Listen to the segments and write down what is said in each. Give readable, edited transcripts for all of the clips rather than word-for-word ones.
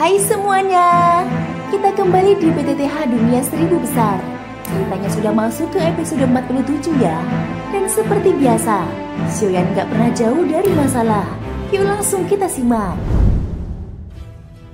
Hai semuanya, kita kembali di PTTH Dunia Seribu Besar. Ceritanya sudah masuk ke episode 47 ya. Dan seperti biasa, Xiaoyan gak pernah jauh dari masalah. Yuk langsung kita simak.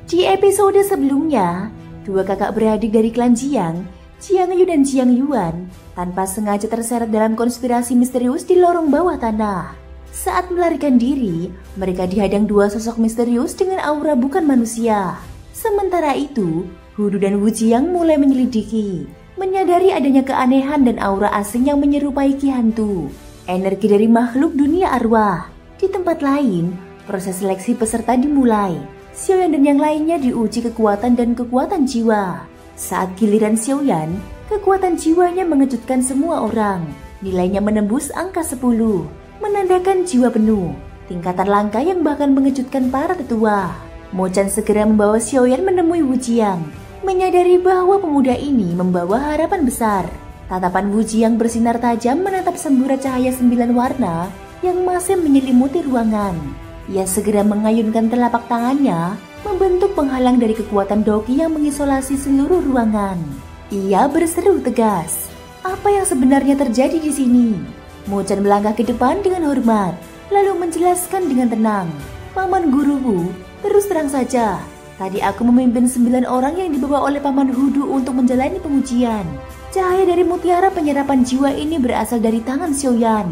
Di episode sebelumnya, dua kakak beradik dari klan Jiang, Jiang Yu dan Jiang Yuan, tanpa sengaja terseret dalam konspirasi misterius di lorong bawah tanah. Saat melarikan diri, mereka dihadang dua sosok misterius dengan aura bukan manusia. Sementara itu, Hudu dan Wu Jiang mulai menyelidiki, menyadari adanya keanehan dan aura asing yang menyerupai ki hantu, energi dari makhluk dunia arwah. Di tempat lain, proses seleksi peserta dimulai. Xiaoyan dan yang lainnya diuji kekuatan dan kekuatan jiwa. Saat giliran Xiaoyan, kekuatan jiwanya mengejutkan semua orang. Nilainya menembus angka 10. Menandakan jiwa penuh, tingkatan langka yang bahkan mengejutkan para tetua. Mo Chan segera membawa Xiaoyan menemui Wu Jiang, menyadari bahwa pemuda ini membawa harapan besar. Tatapan Wu Jiang bersinar tajam menatap semburat cahaya 9 warna yang masih menyelimuti ruangan. Ia segera mengayunkan telapak tangannya, membentuk penghalang dari kekuatan Doqi yang mengisolasi seluruh ruangan. Ia berseru tegas, "Apa yang sebenarnya terjadi di sini?" Mo Chan melangkah ke depan dengan hormat, lalu menjelaskan dengan tenang. "Paman guruku, terus terang saja, tadi aku memimpin 9 orang yang dibawa oleh Paman Hudu untuk menjalani pengujian. Cahaya dari mutiara penyerapan jiwa ini berasal dari tangan Xiaoyan."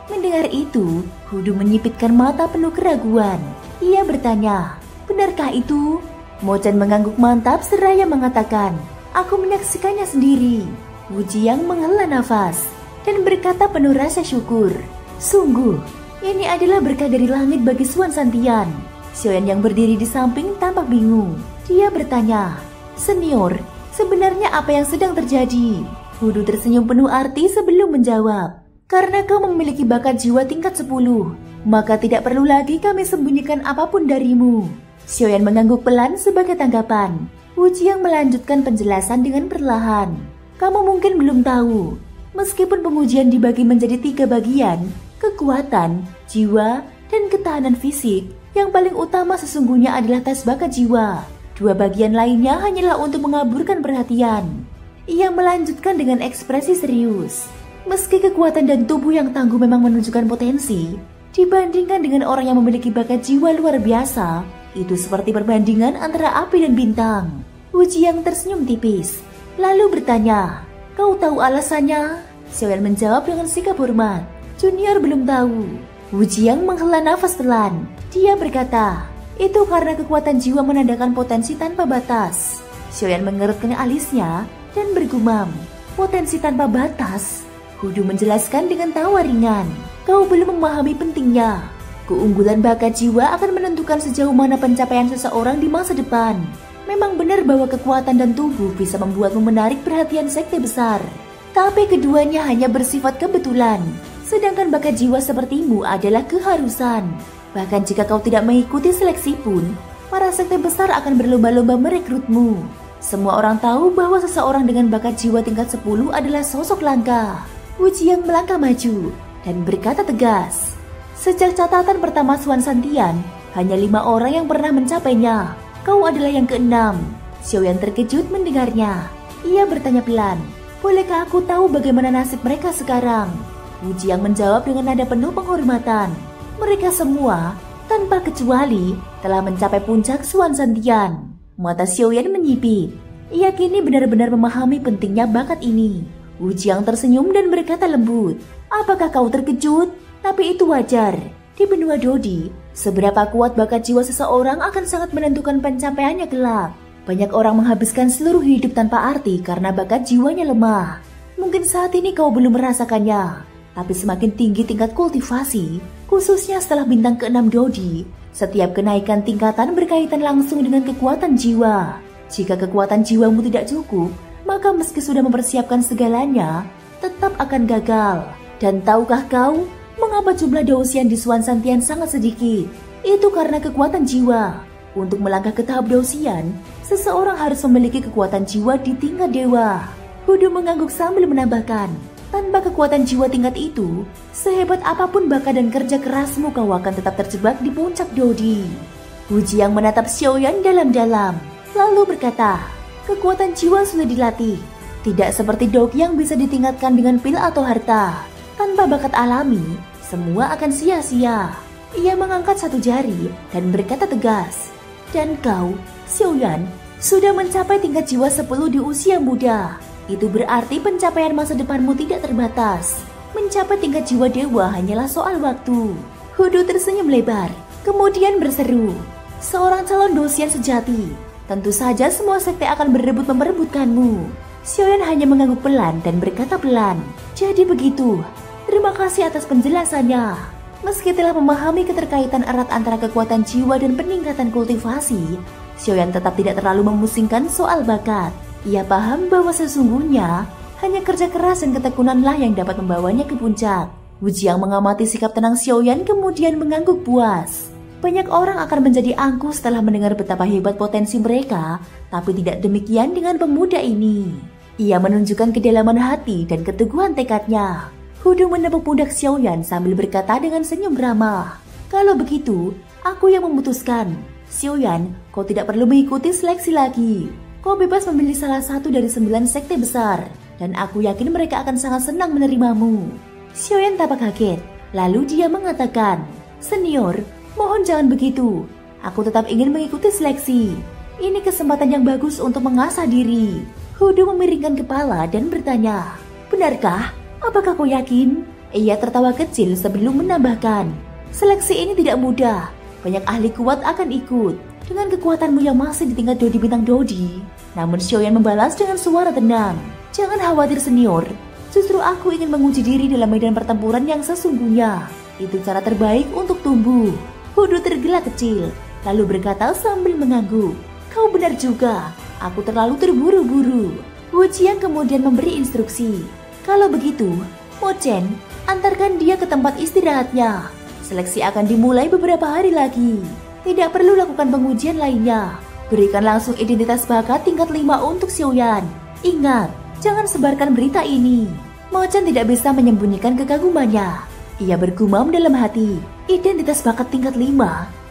Mendengar itu, Hudu menyipitkan mata penuh keraguan. Ia bertanya, "Benarkah itu?" Mo Chan mengangguk mantap seraya mengatakan, "Aku menyaksikannya sendiri." Wu Jiang menghela nafas dan berkata penuh rasa syukur, "Sungguh, ini adalah berkah dari langit bagi Suan Santian." Xiaoyan yang berdiri di samping tampak bingung. Dia bertanya, "Senior, sebenarnya apa yang sedang terjadi?" Hudu tersenyum penuh arti sebelum menjawab, "Karena kau memiliki bakat jiwa tingkat 10, maka tidak perlu lagi kami sembunyikan apapun darimu." Xiaoyan mengangguk pelan sebagai tanggapan. Wu Jiang melanjutkan penjelasan dengan perlahan, "Kamu mungkin belum tahu, meskipun pengujian dibagi menjadi 3 bagian, kekuatan, jiwa, dan ketahanan fisik, yang paling utama sesungguhnya adalah tes bakat jiwa. 2 bagian lainnya hanyalah untuk mengaburkan perhatian." Ia melanjutkan dengan ekspresi serius. Meski kekuatan dan tubuh yang tangguh memang menunjukkan potensi, dibandingkan dengan orang yang memiliki bakat jiwa luar biasa, itu seperti perbandingan antara api dan bintang. Wu Jiang tersenyum tipis, lalu bertanya, "Kau tahu alasannya?" Xiaoyan menjawab dengan sikap hormat, "Junior belum tahu." Wu Jiang menghela nafas pelan. Dia berkata, "Itu karena kekuatan jiwa menandakan potensi tanpa batas." Xiaoyan mengerutkan alisnya dan bergumam, "Potensi tanpa batas?" Hudu menjelaskan dengan tawa ringan, "Kau belum memahami pentingnya. Keunggulan bakat jiwa akan menentukan sejauh mana pencapaian seseorang di masa depan. Memang benar bahwa kekuatan dan tubuh bisa membuatmu menarik perhatian sekte besar. Tapi keduanya hanya bersifat kebetulan. Sedangkan bakat jiwa sepertimu adalah keharusan. Bahkan jika kau tidak mengikuti seleksi pun, para sekte besar akan berlomba-lomba merekrutmu. Semua orang tahu bahwa seseorang dengan bakat jiwa tingkat 10 adalah sosok langka." Wu Jiang melangkah maju dan berkata tegas, "Sejak catatan pertama Suan Santian, hanya 5 orang yang pernah mencapainya. Kau adalah yang ke-6. Xiaoyan terkejut mendengarnya. Ia bertanya pelan, "Bolehkah aku tahu bagaimana nasib mereka sekarang?" Wu Jiang menjawab dengan nada penuh penghormatan, "Mereka semua, tanpa kecuali, telah mencapai puncak Suan Santian." Mata Xiaoyan menyipit. Ia kini benar-benar memahami pentingnya bakat ini. Wu Jiang tersenyum dan berkata lembut, "Apakah kau terkejut? Tapi itu wajar. Di benua Dodi, seberapa kuat bakat jiwa seseorang akan sangat menentukan pencapaiannya kelak. Banyak orang menghabiskan seluruh hidup tanpa arti karena bakat jiwanya lemah. Mungkin saat ini kau belum merasakannya, tapi semakin tinggi tingkat kultivasi, khususnya setelah bintang ke-6 Dodi, setiap kenaikan tingkatan berkaitan langsung dengan kekuatan jiwa. Jika kekuatan jiwamu tidak cukup, maka meski sudah mempersiapkan segalanya, tetap akan gagal. Dan tahukah kau, mengapa jumlah Daosian di Suan Santian sangat sedikit? Itu karena kekuatan jiwa. Untuk melangkah ke tahap Daosian, seseorang harus memiliki kekuatan jiwa di tingkat dewa." Hudu mengangguk sambil menambahkan, "Tanpa kekuatan jiwa tingkat itu, sehebat apapun bakat dan kerja kerasmu kau akan tetap terjebak di puncak Dodi." Wu Jiang menatap Xiaoyan dalam-dalam, lalu berkata, kekuatan jiwa sudah dilatih. Tidak seperti dog yang bisa ditingkatkan dengan pil atau harta. Tanpa bakat alami, semua akan sia-sia. Ia mengangkat satu jari dan berkata tegas, dan kau, Xiaoyan, sudah mencapai tingkat jiwa 10 di usia muda. Itu berarti pencapaian masa depanmu tidak terbatas. Mencapai tingkat jiwa dewa hanyalah soal waktu. Hudu tersenyum lebar, kemudian berseru, seorang calon dosian sejati. Tentu saja semua sekte akan berebut memperebutkanmu. Xiaoyan hanya mengangguk pelan dan berkata pelan, jadi begitu. Terima kasih atas penjelasannya. Meski telah memahami keterkaitan erat antara kekuatan jiwa dan peningkatan kultivasi, Xiaoyan tetap tidak terlalu memusingkan soal bakat. Ia paham bahwa sesungguhnya hanya kerja keras dan ketekunanlah yang dapat membawanya ke puncak. Wu Jiang mengamati sikap tenang Xiaoyan kemudian mengangguk puas. Banyak orang akan menjadi angkuh setelah mendengar betapa hebat potensi mereka, tapi tidak demikian dengan pemuda ini. Ia menunjukkan kedalaman hati dan keteguhan tekadnya. Hudu menepuk pundak Xiaoyan sambil berkata dengan senyum ramah, kalau begitu, aku yang memutuskan. Xiaoyan, kau tidak perlu mengikuti seleksi lagi. Kau bebas memilih salah satu dari 9 sekte besar, dan aku yakin mereka akan sangat senang menerimamu. Xiaoyan tampak kaget, lalu dia mengatakan, senior, mohon jangan begitu. Aku tetap ingin mengikuti seleksi. Ini kesempatan yang bagus untuk mengasah diri. Hudu memiringkan kepala dan bertanya, benarkah? Apakah kau yakin? Ia tertawa kecil sebelum menambahkan, seleksi ini tidak mudah. Banyak ahli kuat akan ikut. Dengan kekuatanmu yang masih di tingkat Dodi bintang Dodi. Namun Xiaoyan membalas dengan suara tenang, jangan khawatir senior. Justru aku ingin menguji diri dalam medan pertempuran yang sesungguhnya. Itu cara terbaik untuk tumbuh. Hudu tergelak kecil, lalu berkata sambil mengangguk, kau benar juga. Aku terlalu terburu-buru. Wu Jiang kemudian memberi instruksi, kalau begitu, Mo Chen, antarkan dia ke tempat istirahatnya. Seleksi akan dimulai beberapa hari lagi. Tidak perlu lakukan pengujian lainnya. Berikan langsung identitas bakat tingkat 5 untuk Xiaoyan. Ingat, jangan sebarkan berita ini. Mo Chen tidak bisa menyembunyikan kekagumannya. Ia bergumam dalam hati, identitas bakat tingkat 5.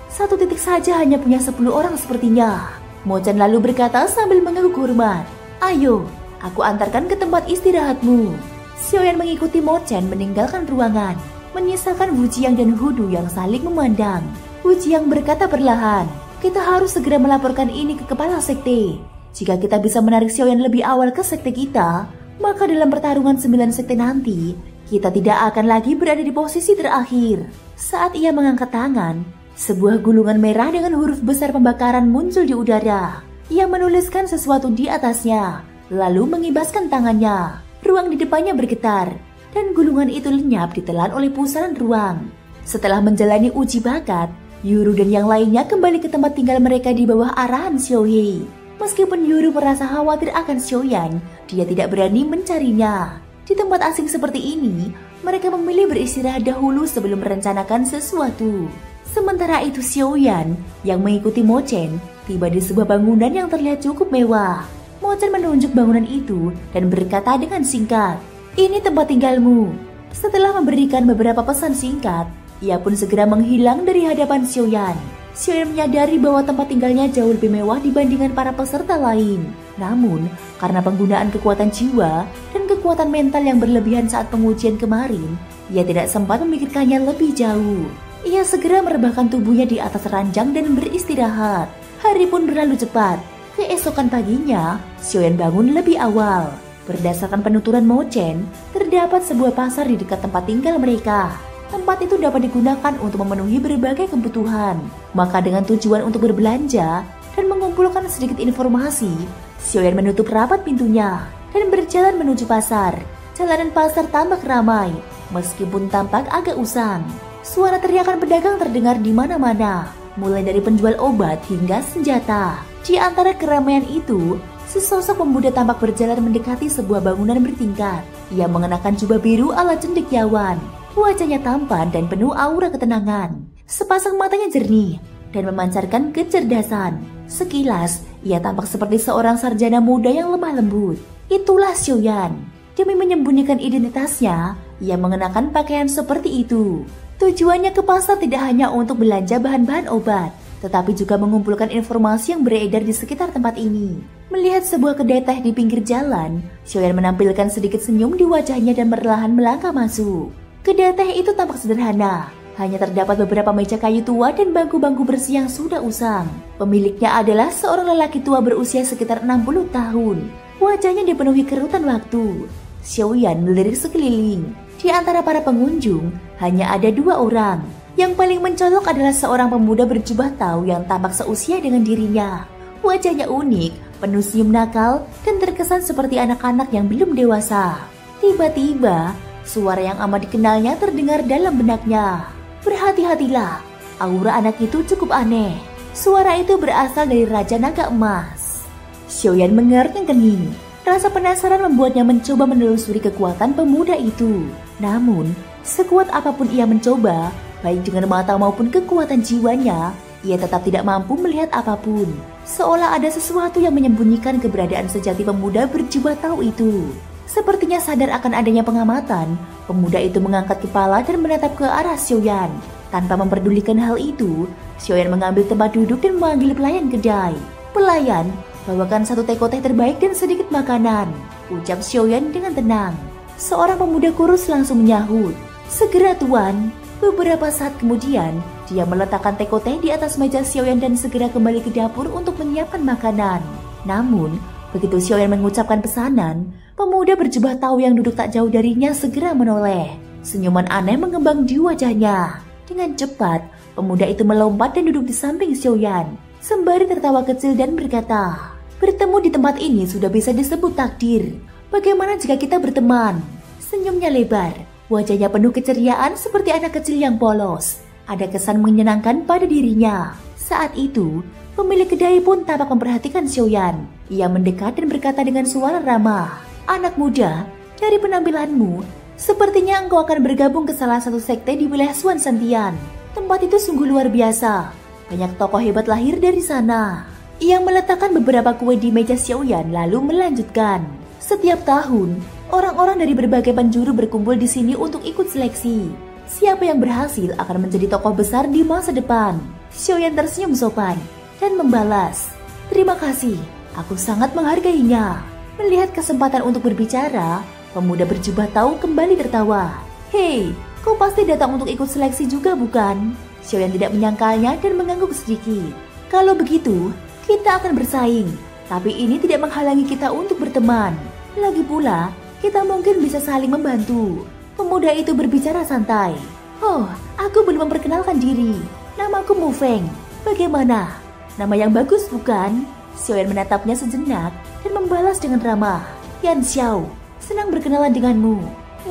Satu titik saja hanya punya 10 orang sepertinya. Mo Chen lalu berkata sambil mengangguk hormat, ayo, aku antarkan ke tempat istirahatmu. Xiaoyan mengikuti Mo Chen meninggalkan ruangan, menyisakan Wu Jiang dan Hudu yang saling memandang. Wu Jiang berkata perlahan, kita harus segera melaporkan ini ke kepala sekte. Jika kita bisa menarik Xiaoyan lebih awal ke sekte kita, maka dalam pertarungan 9 sekte nanti, kita tidak akan lagi berada di posisi terakhir. Saat ia mengangkat tangan, sebuah gulungan merah dengan huruf besar pembakaran muncul di udara. Ia menuliskan sesuatu di atasnya, lalu mengibaskan tangannya. Ruang di depannya bergetar, dan gulungan itu lenyap ditelan oleh pusaran ruang. Setelah menjalani uji bakat, Yuru dan yang lainnya kembali ke tempat tinggal mereka di bawah arahan Xiaohei. Meskipun Yuru merasa khawatir akan Xiaoyan, dia tidak berani mencarinya. Di tempat asing seperti ini, mereka memilih beristirahat dahulu sebelum merencanakan sesuatu. Sementara itu Xiaoyan yang mengikuti Mo Chen tiba di sebuah bangunan yang terlihat cukup mewah. Mo Chen menunjuk bangunan itu dan berkata dengan singkat, ini tempat tinggalmu. Setelah memberikan beberapa pesan singkat, ia pun segera menghilang dari hadapan Xiaoyan. Xiaoyan menyadari bahwa tempat tinggalnya jauh lebih mewah dibandingkan para peserta lain. Namun, karena penggunaan kekuatan jiwa dan kekuatan mental yang berlebihan saat pengujian kemarin, ia tidak sempat memikirkannya lebih jauh. Ia segera merebahkan tubuhnya di atas ranjang dan beristirahat. Hari pun berlalu cepat. Keesokan paginya, Xiaoyan bangun lebih awal. Berdasarkan penuturan Mo Chen, terdapat sebuah pasar di dekat tempat tinggal mereka. Tempat itu dapat digunakan untuk memenuhi berbagai kebutuhan. Maka dengan tujuan untuk berbelanja dan mengumpulkan sedikit informasi, Xiaoyan menutup rapat pintunya dan berjalan menuju pasar. Jalanan pasar tampak ramai, meskipun tampak agak usang. Suara teriakan pedagang terdengar di mana-mana, mulai dari penjual obat hingga senjata. Di antara keramaian itu, sesosok pemuda tampak berjalan mendekati sebuah bangunan bertingkat. Ia mengenakan jubah biru ala cendekiawan. Wajahnya tampan dan penuh aura ketenangan. Sepasang matanya jernih dan memancarkan kecerdasan. Sekilas, ia tampak seperti seorang sarjana muda yang lemah lembut. Itulah Xiaoyan. Demi menyembunyikan identitasnya, ia mengenakan pakaian seperti itu. Tujuannya ke pasar tidak hanya untuk belanja bahan-bahan obat, tetapi juga mengumpulkan informasi yang beredar di sekitar tempat ini. Melihat sebuah kedai teh di pinggir jalan, Xiaoyan menampilkan sedikit senyum di wajahnya dan perlahan melangkah masuk. Kedai teh itu tampak sederhana, hanya terdapat beberapa meja kayu tua dan bangku-bangku bersih yang sudah usang. Pemiliknya adalah seorang lelaki tua berusia sekitar 60 tahun. Wajahnya dipenuhi kerutan waktu. Xiaoyan melirik sekeliling. Di antara para pengunjung, hanya ada 2 orang. Yang paling mencolok adalah seorang pemuda berjubah tau yang tampak seusia dengan dirinya. Wajahnya unik, penuh senyum nakal, dan terkesan seperti anak-anak yang belum dewasa. Tiba-tiba, suara yang amat dikenalnya terdengar dalam benaknya. Berhati-hatilah, aura anak itu cukup aneh. Suara itu berasal dari Raja Naga Emas. Xiaoyan mengernyang kening. Rasa penasaran membuatnya mencoba menelusuri kekuatan pemuda itu. Namun, sekuat apapun ia mencoba, baik dengan mata maupun kekuatan jiwanya, ia tetap tidak mampu melihat apapun. Seolah ada sesuatu yang menyembunyikan keberadaan sejati pemuda berjubah tau itu. Sepertinya sadar akan adanya pengamatan, pemuda itu mengangkat kepala dan menatap ke arah Xiaoyan. Tanpa memperdulikan hal itu, Xiaoyan mengambil tempat duduk dan memanggil pelayan kedai. "Pelayan, bawakan 1 teko teh terbaik dan sedikit makanan," ucap Xiaoyan dengan tenang. Seorang pemuda kurus langsung menyahut, "Segera tuan." Beberapa saat kemudian, dia meletakkan teko teh di atas meja Xiaoyan dan segera kembali ke dapur untuk menyiapkan makanan. Namun, begitu Xiaoyan mengucapkan pesanan, pemuda berjubah tau yang duduk tak jauh darinya segera menoleh. Senyuman aneh mengembang di wajahnya. Dengan cepat, pemuda itu melompat dan duduk di samping Xiaoyan, sembari tertawa kecil dan berkata, "Bertemu di tempat ini sudah bisa disebut takdir. Bagaimana jika kita berteman?" Senyumnya lebar. Wajahnya penuh keceriaan seperti anak kecil yang polos. Ada kesan menyenangkan pada dirinya. Saat itu, pemilik kedai pun tampak memperhatikan Xiaoyan. Ia mendekat dan berkata dengan suara ramah, "Anak muda, dari penampilanmu, sepertinya engkau akan bergabung ke salah satu sekte di wilayah Xuan Santian. Tempat itu sungguh luar biasa. Banyak tokoh hebat lahir dari sana." Ia meletakkan beberapa kue di meja Xiaoyan lalu melanjutkan, "Setiap tahun, orang-orang dari berbagai penjuru berkumpul di sini untuk ikut seleksi. Siapa yang berhasil akan menjadi tokoh besar di masa depan." Xiaoyan tersenyum sopan dan membalas, "Terima kasih, aku sangat menghargainya." Melihat kesempatan untuk berbicara, pemuda berjubah tau kembali tertawa. "Hei, kau pasti datang untuk ikut seleksi juga bukan?" Xiaoyan tidak menyangkalnya dan mengangguk sedikit. "Kalau begitu, kita akan bersaing, tapi ini tidak menghalangi kita untuk berteman. Lagi pula, kita mungkin bisa saling membantu." Pemuda itu berbicara santai. "Oh, aku belum memperkenalkan diri. Namaku Mu Feng. Bagaimana? Nama yang bagus bukan?" Xiaoyan menatapnya sejenak dan membalas dengan ramah, "Yan Xiao, senang berkenalan denganmu."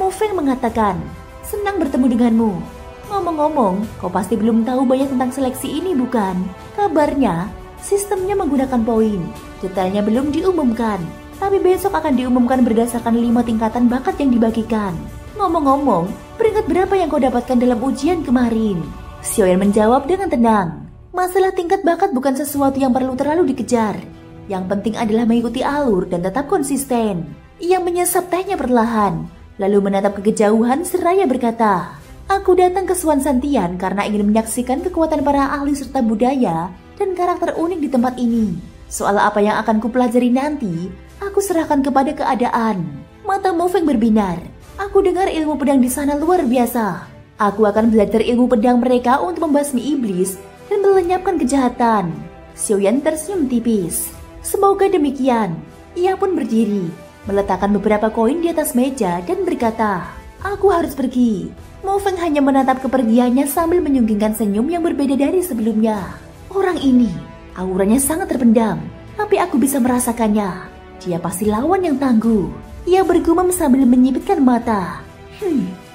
Mu Feng mengatakan, "Senang bertemu denganmu. Ngomong-ngomong, kau pasti belum tahu banyak tentang seleksi ini bukan? Kabarnya, sistemnya menggunakan poin. Detailnya belum diumumkan, tapi besok akan diumumkan berdasarkan 5 tingkatan bakat yang dibagikan. Ngomong-ngomong, peringkat berapa yang kau dapatkan dalam ujian kemarin?" Xiaoyan menjawab dengan tenang, "Masalah tingkat bakat bukan sesuatu yang perlu terlalu dikejar. Yang penting adalah mengikuti alur dan tetap konsisten." Ia menyesap tehnya perlahan, lalu menatap ke kejauhan seraya berkata, "Aku datang ke Xuan Santian karena ingin menyaksikan kekuatan para ahli serta budaya dan karakter unik di tempat ini. Soal apa yang akan kupelajari nanti, aku serahkan kepada keadaan." Mata Mu Feng berbinar. "Aku dengar ilmu pedang di sana luar biasa. Aku akan belajar ilmu pedang mereka untuk membasmi iblis dan melenyapkan kejahatan." Xiaoyan tersenyum tipis. "Semoga demikian." Ia pun berdiri, meletakkan beberapa koin di atas meja dan berkata, "Aku harus pergi." Mu Feng hanya menatap kepergiannya sambil menyunggingkan senyum yang berbeda dari sebelumnya. Orang ini, auranya sangat terpendam, tapi aku bisa merasakannya. Dia pasti lawan yang tangguh. Ia bergumam sambil menyipitkan mata.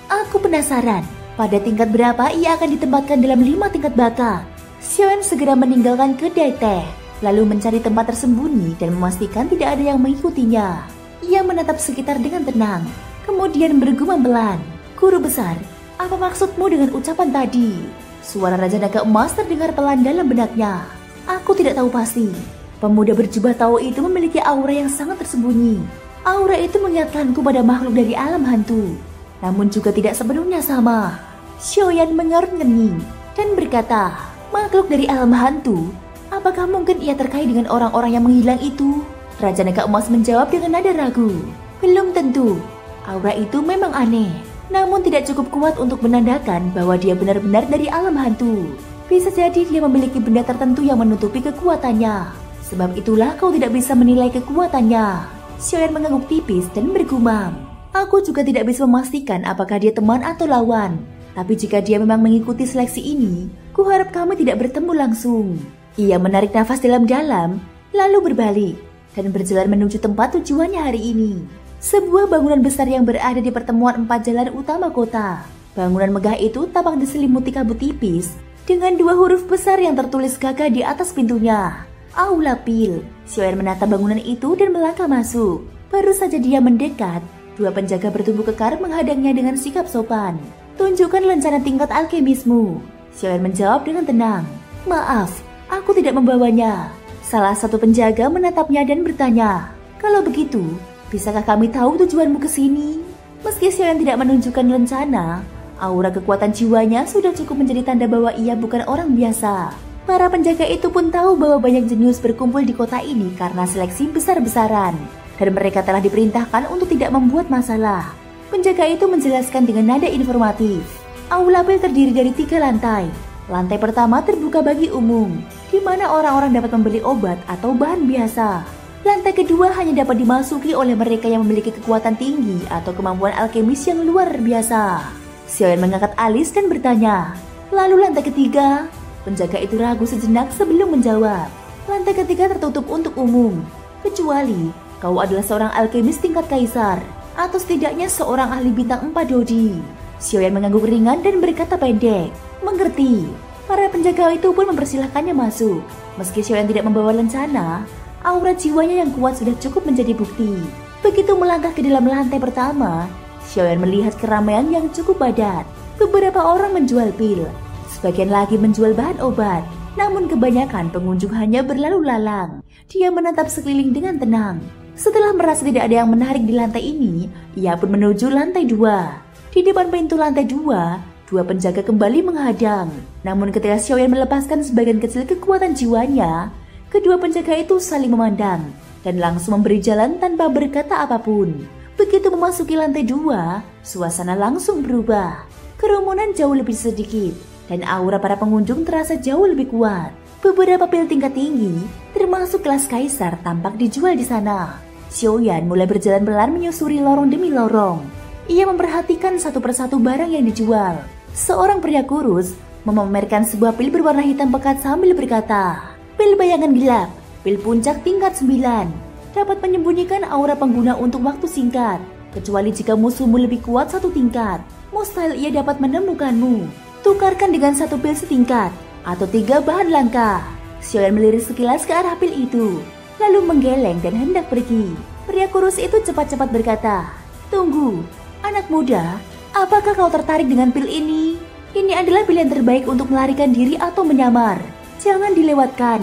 Aku penasaran, pada tingkat berapa ia akan ditempatkan dalam 5 tingkat bakat?" Xiaoyan segera meninggalkan kedai teh, lalu mencari tempat tersembunyi dan memastikan tidak ada yang mengikutinya. Ia menatap sekitar dengan tenang, kemudian bergumam pelan, "Guru besar, apa maksudmu dengan ucapan tadi?" Suara Raja Naga Emas terdengar pelan dalam benaknya. "Aku tidak tahu pasti." Pemuda berjubah tau itu memiliki aura yang sangat tersembunyi. Aura itu mengingatkanku pada makhluk dari alam hantu, namun juga tidak sepenuhnya sama. Xiaoyan mengerut kening dan berkata, Makhluk dari alam hantu? Apakah mungkin ia terkait dengan orang-orang yang menghilang itu? Raja Naga Emas menjawab dengan nada ragu. Belum tentu. Aura itu memang aneh, namun tidak cukup kuat untuk menandakan bahwa dia benar-benar dari alam hantu. Bisa jadi dia memiliki benda tertentu yang menutupi kekuatannya. Sebab itulah kau tidak bisa menilai kekuatannya. Xiaoyan mengangguk tipis dan bergumam. Aku juga tidak bisa memastikan apakah dia teman atau lawan. Tapi jika dia memang mengikuti seleksi ini, kuharap kami tidak bertemu langsung. Ia menarik nafas dalam-dalam, lalu berbalik dan berjalan menuju tempat tujuannya hari ini. Sebuah bangunan besar yang berada di pertemuan 4 jalan utama kota. Bangunan megah itu tampak diselimuti kabut tipis dengan 2 huruf besar yang tertulis gagah di atas pintunya. Aula Pil. Xiaoyan menatap bangunan itu dan melangkah masuk. Baru saja dia mendekat, 2 penjaga bertubuh kekar menghadangnya dengan sikap sopan. Tunjukkan rencana tingkat alkemismu. Xiaoyan menjawab dengan tenang. Maaf, aku tidak membawanya. Salah satu penjaga menatapnya dan bertanya, kalau begitu, bisakah kami tahu tujuanmu ke sini? Meski Xiaoyan tidak menunjukkan rencana, aura kekuatan jiwanya sudah cukup menjadi tanda bahwa ia bukan orang biasa. Para penjaga itu pun tahu bahwa banyak jenius berkumpul di kota ini karena seleksi besar-besaran, dan mereka telah diperintahkan untuk tidak membuat masalah. Penjaga itu menjelaskan dengan nada informatif. Aula Pil terdiri dari 3 lantai. Lantai pertama terbuka bagi umum, di mana orang-orang dapat membeli obat atau bahan biasa. Lantai kedua hanya dapat dimasuki oleh mereka yang memiliki kekuatan tinggi atau kemampuan alkemis yang luar biasa. Xiaoyan mengangkat alis dan bertanya, lalu lantai ketiga? Penjaga itu ragu sejenak sebelum menjawab. Lantai ketiga tertutup untuk umum, kecuali kau adalah seorang alkemis tingkat kaisar, atau setidaknya seorang ahli bintang 4 Dodi. Xiaoyan mengangguk ringan dan berkata pendek, mengerti. Para penjaga itu pun mempersilahkannya masuk. Meski Xiaoyan tidak membawa lencana, aura jiwanya yang kuat sudah cukup menjadi bukti. Begitu melangkah ke dalam lantai pertama, Xiaoyan melihat keramaian yang cukup padat. Beberapa orang menjual pil, sebagian lagi menjual bahan obat. Namun kebanyakan pengunjung hanya berlalu lalang. Dia menatap sekeliling dengan tenang. Setelah merasa tidak ada yang menarik di lantai ini, ia pun menuju lantai 2. Di depan pintu lantai 2, 2 penjaga kembali menghadang. Namun ketika Xiaoyan melepaskan sebagian kecil kekuatan jiwanya, kedua penjaga itu saling memandang dan langsung memberi jalan tanpa berkata apapun. Begitu memasuki lantai 2, suasana langsung berubah. Kerumunan jauh lebih sedikit dan aura para pengunjung terasa jauh lebih kuat. Beberapa pil tingkat tinggi, termasuk kelas kaisar, tampak dijual di sana. Xiaoyan mulai berjalan pelan menyusuri lorong demi lorong. Ia memperhatikan satu persatu barang yang dijual. Seorang pria kurus memamerkan sebuah pil berwarna hitam pekat sambil berkata, pil bayangan gelap, pil puncak tingkat 9. Dapat menyembunyikan aura pengguna untuk waktu singkat, kecuali jika musuhmu lebih kuat 1 tingkat. Mustahil ia dapat menemukanmu. Tukarkan dengan 1 pil setingkat atau 3 bahan langka. Xiaoyan melirik sekilas ke arah pil itu, lalu menggeleng dan hendak pergi. Pria kurus itu cepat-cepat berkata, tunggu, anak muda, apakah kau tertarik dengan pil ini? Ini adalah pilihan terbaik untuk melarikan diri atau menyamar. Jangan dilewatkan.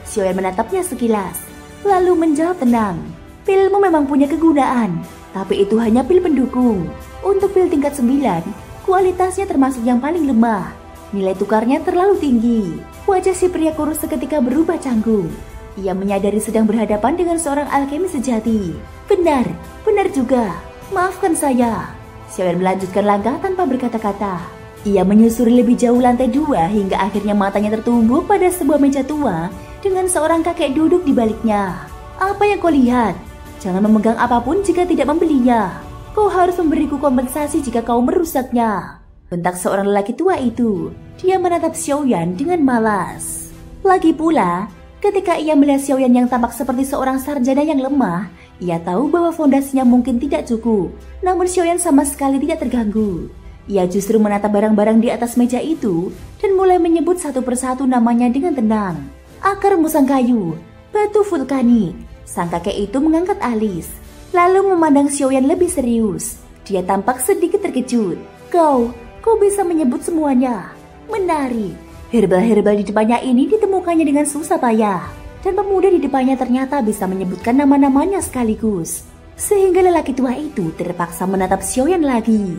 Xiaoyan menatapnya sekilas, lalu menjawab tenang. Pilmu memang punya kegunaan, tapi itu hanya pil pendukung. Untuk pil tingkat 9, kualitasnya termasuk yang paling lemah. Nilai tukarnya terlalu tinggi. Wajah si pria kurus seketika berubah canggung. Ia menyadari sedang berhadapan dengan seorang alkemis sejati. Benar juga. Maafkan saya. Xiaoyan melanjutkan langkah tanpa berkata-kata. Ia menyusuri lebih jauh lantai 2 hingga akhirnya matanya tertumbuh pada sebuah meja tua dengan seorang kakek duduk di baliknya. Apa yang kau lihat? Jangan memegang apapun jika tidak membelinya. Kau harus memberiku kompensasi jika kau merusaknya. Bentak seorang lelaki tua itu. Dia menatap Xiaoyan dengan malas. Lagi pula, ketika ia melihat Xiaoyan yang tampak seperti seorang sarjana yang lemah, ia tahu bahwa fondasinya mungkin tidak cukup. Namun Xiaoyan sama sekali tidak terganggu. Ia justru menatap barang-barang di atas meja itu dan mulai menyebut satu persatu namanya dengan tenang. Akar musang kayu, batu vulkanik. Sang kakek itu mengangkat alis, lalu memandang Xiaoyan lebih serius. Dia tampak sedikit terkejut. Kau bisa menyebut semuanya. Menarik. Herbal-herbal di depannya ini ditemukannya dengan susah payah. Dan pemuda di depannya ternyata bisa menyebutkan nama-namanya sekaligus. Sehingga lelaki tua itu terpaksa menatap Xiaoyan lagi.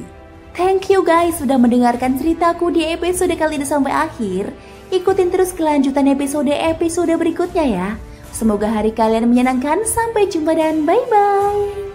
Thank you guys sudah mendengarkan ceritaku di episode kali ini sampai akhir. Ikutin terus kelanjutan episode berikutnya ya. Semoga hari kalian menyenangkan. Sampai jumpa dan bye-bye.